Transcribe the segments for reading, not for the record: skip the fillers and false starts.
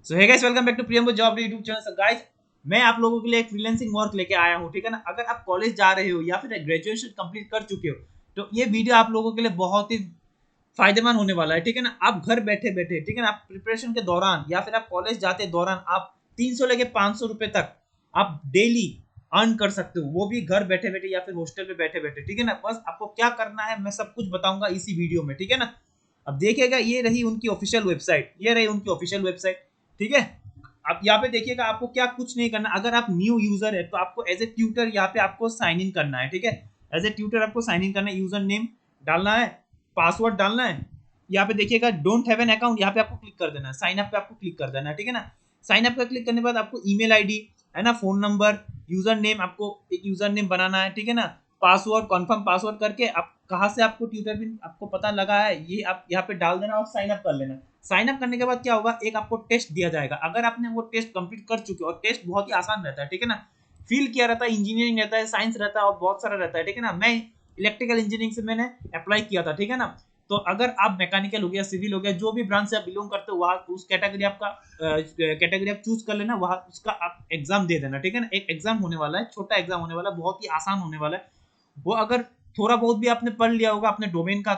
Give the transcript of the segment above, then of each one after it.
So hey guys, welcome back to Priyam job YouTube channel. So guys, मैं आप लोगों के लिए एक फ्रीलांसिंग वर्क लेके आया हूँ, ठीक है ना। अगर आप कॉलेज जा रहे हो या फिर ग्रेजुएशन कंप्लीट कर चुके हो तो ये वीडियो आप लोगों के लिए बहुत ही फायदेमंद होने वाला है, ठीक है ना। आप घर बैठे बैठे, ठीक है ना, आप प्रिपरेशन के दौरान या फिर आप कॉलेज जाते दौरान आप 300 लेके 500 रुपए तक आप डेली अर्न कर सकते हो, वो भी घर बैठे बैठे या फिर हॉस्टल पे बैठे बैठे, ठीक है ना। बस आपको क्या करना है मैं सब कुछ बताऊंगा इसी वीडियो में, ठीक है ना। अब देखिएगा, ये रही उनकी ऑफिशियल वेबसाइट, ये रही उनकी ऑफिशियल वेबसाइट, ठीक है। आप यहाँ पे देखिएगा, आपको क्या कुछ नहीं करना। अगर आप न्यू यूजर है तो आपको एज ए ट्यूटर यहाँ पे आपको साइन इन करना है, ठीक है। एज ए ट्यूटर आपको साइन इन करना है, यूजर नेम डालना है, पासवर्ड डालना है। यहाँ पे देखिएगा डोंट हैव एन अकाउंट, यहाँ पे आपको क्लिक कर देना है, साइन अप पे आपको क्लिक कर देना है, ठीक है ना। साइन अप पे क्लिक करने के बाद आपको ईमेल आईडी है ना, फोन नंबर, यूजर नेम, आपको एक यूजर नेम बनाना है, ठीक है ना। पासवर्ड कंफर्म पासवर्ड करके आप कहाँ से आपको ट्यूटर पिन आपको पता लगा है ये आप यहाँ पे डाल देना और साइन अप कर लेना। साइन अप करने के बाद क्या होगा, एक आपको टेस्ट दिया जाएगा। अगर आपने वो टेस्ट कंप्लीट कर चुके हो, और टेस्ट बहुत ही आसान रहता है, ठीक है ना। फील किया रहता है, इंजीनियरिंग रहता है, साइंस रहता है और बहुत सारा रहता है, ठीक है ना। मैं इलेक्ट्रिकल इंजीनियरिंग से मैंने अप्लाई किया था, ठीक है ना। तो अगर आप मैकेनिकल हो गया, सिविल हो गया, जो भी ब्रांच से आप बिलोंग करते हो, वहाँ उस कैटेगरी आपका कैटेगरी आप चूज कर लेना, वहाँ उसका आप एग्जाम दे देना, ठीक है ना। एक एग्जाम होने वाला है, छोटा एग्जाम होने वाला है, बहुत ही आसान होने वाला है। वो अगर थोड़ा बहुत भी आपने पढ़ लिया होगा अपने डोमेन का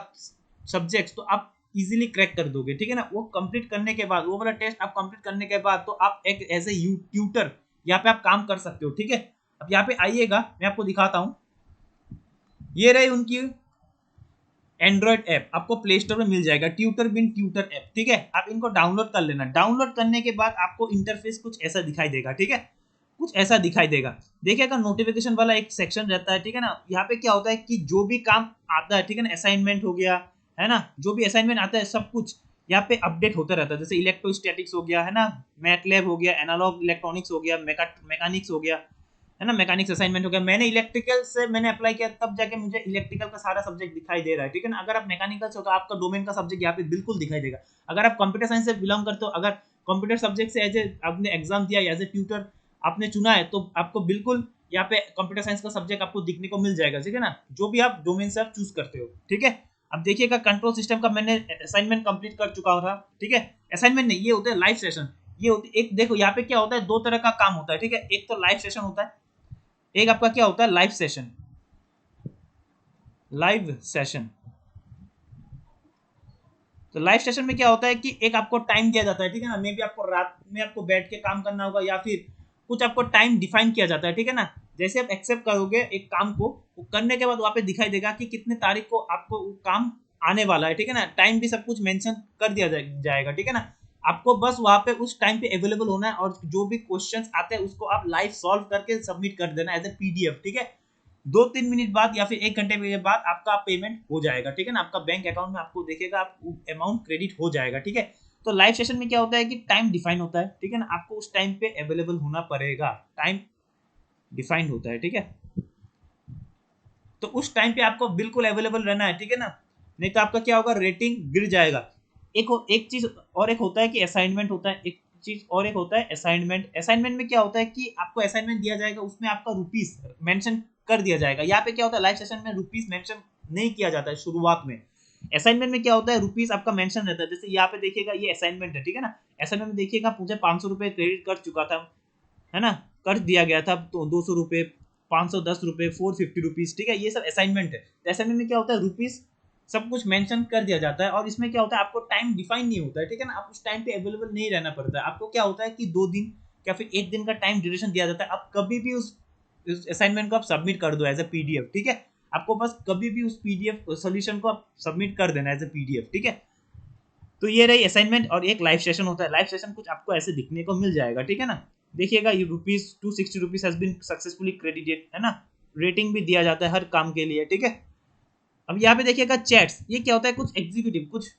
सब्जेक्ट, तो आप इजीली क्रैक कर दोगे, ठीक है ना। वो कंप्लीट करने के बाद, वो वाला टेस्ट आप कंप्लीट करने के बाद तो आप एक एज ए ट्यूटर यहाँ पे आप काम कर सकते हो, ठीक है। अब यहाँ पे आइएगा, मैं आपको दिखाता हूँ। ये रही उनकी एंड्रॉइड ऐप, आपको प्ले स्टोर में मिल जाएगा, ट्यूटर बिन ट्यूटर ऐप, ठीक है। आप इनको डाउनलोड कर लेना। डाउनलोड करने के बाद आपको इंटरफेस कुछ ऐसा दिखाई देगा, ठीक है। कुछ ऐसा दिखाई देगा, देखिएगा नोटिफिकेशन वाला एक सेक्शन रहता है, ठीक है ना। यहाँ पे क्या होता है कि जो भी काम आता है, ठीक है ना, असाइनमेंट हो गया है ना, जो भी असाइनमेंट आता है सब कुछ यहाँ पे अपडेट होता रहता है। जैसे इलेक्ट्रोस्टैटिक्स हो गया है ना, मैथलैब हो गया, एनालॉग इलेक्ट्रॉनिक्स हो गया, मैकेनिक्स हो गया है ना, मैकेनिक्स असाइनमेंट हो गया। मैंने इलेक्ट्रिकल से मैंने अप्लाई किया, तब जाके मुझे इलेक्ट्रिकल का सारा सब्जेक्ट दिखाई दे रहा है, ठीक है ना। अगर आप मैकेनिकल से हो तो आपका डोमेन का सब्जेक्ट यहाँ पे बिल्कुल दिखाई देगा। अगर आप कंप्यूटर साइंस से बिलोंग करते हो, अगर कंप्यूटर सब्जेक्ट से एज ए आपने एग्जाम दिया, एज ए ट्यूटर आपने चुना है, तो आपको बिल्कुल यहाँ पे कंप्यूटर साइंस का सब्जेक्ट आपको दिखने को मिल जाएगा, ठीक है ना। जो भी आप डोमेन से आप चूज करते हो, ठीक है। अब देखिएगा, कंट्रोल सिस्टम का मैंने असाइनमेंट कंप्लीट कर चुका था, ठीक है। असाइनमेंट नहीं, ये होते हैं लाइव सेशन। ये होती एक, देखो यहाँ पे क्या होता है, दो तरह का काम होता है, ठीक है। एक तो लाइव सेशन होता है, एक आपका क्या होता है, लाइव सेशन। लाइव सेशन, तो लाइव सेशन में क्या होता है कि एक आपको टाइम दिया जाता है, ठीक है ना। मे बी आपको रात में आपको बैठ के काम करना होगा, या फिर कुछ आपको टाइम डिफाइन किया जाता है, ठीक है ना। जैसे आप एक्सेप्ट करोगे एक काम को, वो करने के बाद वहाँ पे दिखाई देगा कि कितने तारीख को आपको वो काम आने वाला है, ठीक है ना। टाइम भी सब कुछ मेंशन कर दिया जाएगा, ठीक है ना। आपको बस वहाँ पे उस टाइम पे अवेलेबल होना है, और जो भी क्वेश्चंस आते हैं उसको आप लाइव सॉल्व करके सबमिट कर देना एज ए पीडीएफ, ठीक है। 2-3 मिनट बाद या फिर 1 घंटे के बाद आपका पेमेंट हो जाएगा, ठीक है ना। आपका बैंक अकाउंट में आपको देखेगा, आप अमाउंट क्रेडिट हो जाएगा, ठीक है। तो लाइव सेशन में क्या होता है कि टाइम डिफाइन होता है, ठीक है ना। आपको उस टाइम पे अवेलेबल होना पड़ेगा, टाइम डिफाइंड होता है, ठीक है। तो उस टाइम पे आपको बिल्कुल अवेलेबल रहना है, ठीक है ना। नहीं तो आपका क्या होगा, रेटिंग गिर जाएगा। एक चीज और एक होता है कि असाइनमेंट होता है, एक चीज और एक होता है असाइनमेंट। असाइनमेंट में क्या होता है कि आपको असाइनमेंट दिया जाएगा, उसमें आपका रुपीस मेंशन कर दिया जाएगा। यहाँ पे क्या होता है, लाइव सेशन में रुपीस मेंशन नहीं किया जाता है शुरुआत में। असाइनमेंट में क्या होता है, रुपीस आपका मेंशन रहता है। जैसे यहाँ पे देखिएगा, ये असाइनमेंट है, ठीक है ना। असाइनमेंट में देखिएगा, मुझे 500 रुपये क्रेडिट कर चुका था, है ना, कर दिया गया था। तो 200 रुपये, 510 रुपये, 450 रुपीज, ठीक है। ये सब असाइनमेंट है। असाइनमेंट में क्या होता है, रुपीज सब कुछ मेंशन कर दिया जाता है, और इसमें क्या होता है, आपको टाइम डिफाइन नहीं होता है, ठीक है ना। आप उस टाइम पे अवेलेबल नहीं रहना पड़ता है। आपको क्या होता है कि 2 दिन या फिर 1 दिन का टाइम ड्यूरेशन दिया जाता है। आप कभी भी उस असाइनमेंट को आप सबमिट कर दो एज ए पीडीएफ, ठीक है। आपको बस कभी भी उस पीडीएफ सोल्यूशन को आप सबमिट कर देना एज ए पीडीएफ, ठीक है। तो ये रही असाइनमेंट, और एक लाइव सेशन होता है। लाइव सेशन कुछ आपको ऐसे दिखने को मिल जाएगा, ठीक है ना। देखिएगा, ये ₹260 हैज बीन सक्सेसफुली क्रेडिटेड, है ना। रेटिंग भी दिया जाता है हर काम के लिए, ठीक है। अब यहाँ पे देखिएगा चैट्स, ये क्या होता है, कुछ एग्जीक्यूटिव, कुछ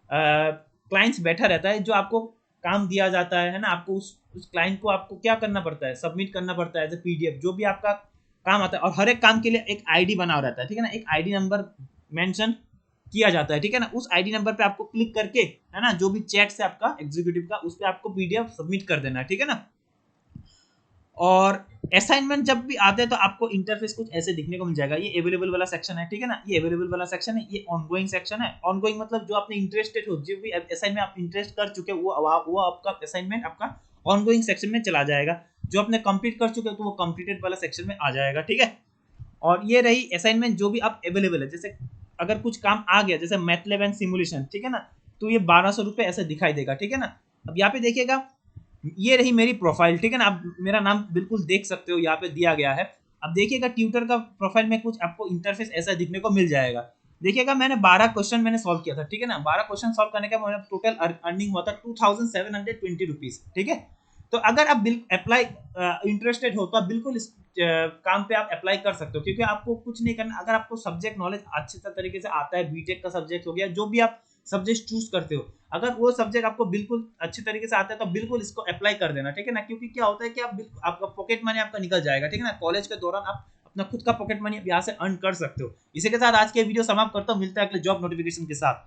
क्लाइंट्स बैठा रहता है, जो आपको काम दिया जाता है ना। आपको उस क्लाइंट को आपको क्या करना पड़ता है, सबमिट करना पड़ता है एज ए पीडीएफ, जो भी आपका काम आता है। और हर एक काम के लिए एक आईडी बना रहता है, ठीक है ना। एक आईडी नंबर मेंशन किया जाता है, ठीक है ना। उस आईडी नंबर पे आपको क्लिक करके, है ना, जो भी चैट से आपका एग्जीक्यूटिव का, उस पे आपको पीडीएफ सबमिट कर देना है, ठीक है ना। और असाइनमेंट जब भी आते हैं तो आपको इंटरफेस कुछ ऐसे दिखने को मिल जाएगा। ये अवेलेबल वाला सेक्शन है, ठीक है ना, ये अवेलेबल वाला सेक्शन है, ये ऑनगोइंग सेक्शन है। ऑनगोइंग मतलब जो आपने इंटरेस्टेड हो, जो भी असाइनमेंट आप इंटरेस्ट कर चुके हो वो आपका असाइनमेंट आपका ऑनगोइंग सेक्शन में चला जाएगा। जो आपने कंप्लीट कर चुके हो तो वो कंप्लीटेड वाला सेक्शन में आ जाएगा, ठीक है। और ये रही असाइनमेंट जो भी आप अवेलेबल है। जैसे अगर कुछ काम आ गया जैसे मैथलैब एंड सिमुलेशन, ठीक है ना, तो ये 1200 रुपये ऐसे दिखाई देगा, ठीक है ना। अब यहाँ पे देखिएगा, ये रही मेरी प्रोफाइल, ठीक है ना। आप मेरा नाम बिल्कुल देख सकते हो, यहाँ पे दिया गया है। अब देखिएगा ट्यूटर का प्रोफाइल में कुछ आपको इंटरफेस ऐसा दिखने को मिल जाएगा। देखिएगा मैंने 12 क्वेश्चन मैंने सॉल्व किया था, ठीक है ना। 12 क्वेश्चन सॉल्व करने का मेरा टोटल अर्निंग हुआ था 2720 रुपीज, ठीक है। तो अगर आप अप्लाई इंटरेस्टेड हो तो आप बिल्कुल इस काम पे आप अप्लाई कर सकते हो, क्योंकि आपको कुछ नहीं करना। अगर आपको सब्जेक्ट नॉलेज अच्छे तरीके से आता है, बीटेक का सब्जेक्ट हो गया, जो भी आप सब्जेक्ट चूज करते हो, अगर वो सब्जेक्ट आपको बिल्कुल अच्छे तरीके से आता है तो बिल्कुल इसको अप्लाई कर देना, ठीक है ना। क्योंकि क्या होता है कि आपका पॉकेट मनी आपका निकल जाएगा, ठीक है ना। कॉलेज के दौरान आप अपना खुद का पॉकेट मनी यहाँ से अर्न कर सकते हो। इसी के साथ आज के वीडियो समाप्त करता हूँ, मिलता है अगले जॉब नोटिफिकेशन के साथ।